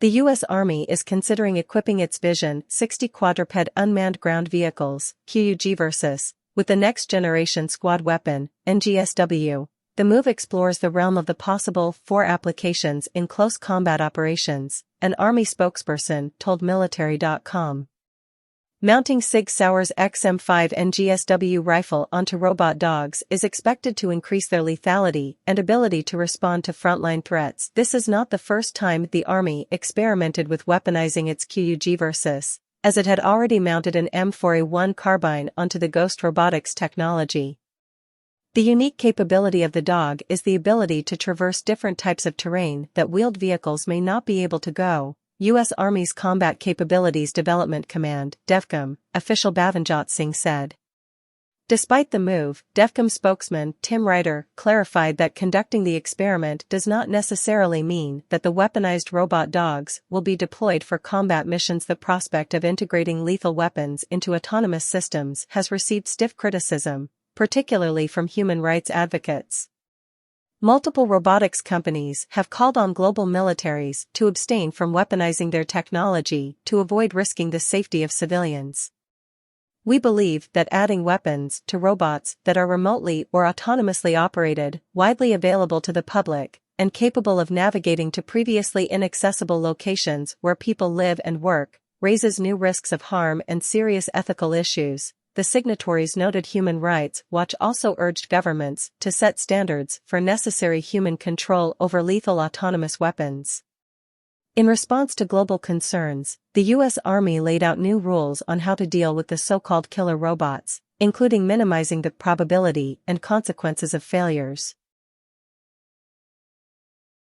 The U.S. Army is considering equipping its Vision 60 quadruped unmanned ground vehicles, QUGVs, with the next-generation squad weapon, NGSW. The move explores the realm of the possible for applications in close combat operations, an Army spokesperson told military.com. Mounting Sig Sauer's XM5 NGSW rifle onto robot dogs is expected to increase their lethality and ability to respond to frontline threats. This is not the first time the Army experimented with weaponizing its QUGVs, as it had already mounted an M4A1 carbine onto the Ghost Robotics technology. The unique capability of the dog is the ability to traverse different types of terrain that wheeled vehicles may not be able to go, U.S. Army's Combat Capabilities Development Command, DEVCOM, official Bhavanjot Singh said. Despite the move, DEVCOM spokesman Tim Ryder clarified that conducting the experiment does not necessarily mean that the weaponized robot dogs will be deployed for combat missions. The prospect of integrating lethal weapons into autonomous systems has received stiff criticism, particularly from human rights advocates. Multiple robotics companies have called on global militaries to abstain from weaponizing their technology to avoid risking the safety of civilians. We believe that adding weapons to robots that are remotely or autonomously operated, widely available to the public, and capable of navigating to previously inaccessible locations where people live and work, raises new risks of harm and serious ethical issues. The signatories noted. Human Rights Watch also urged governments to set standards for necessary human control over lethal autonomous weapons. In response to global concerns, the U.S. Army laid out new rules on how to deal with the so-called killer robots, including minimizing the probability and consequences of failures.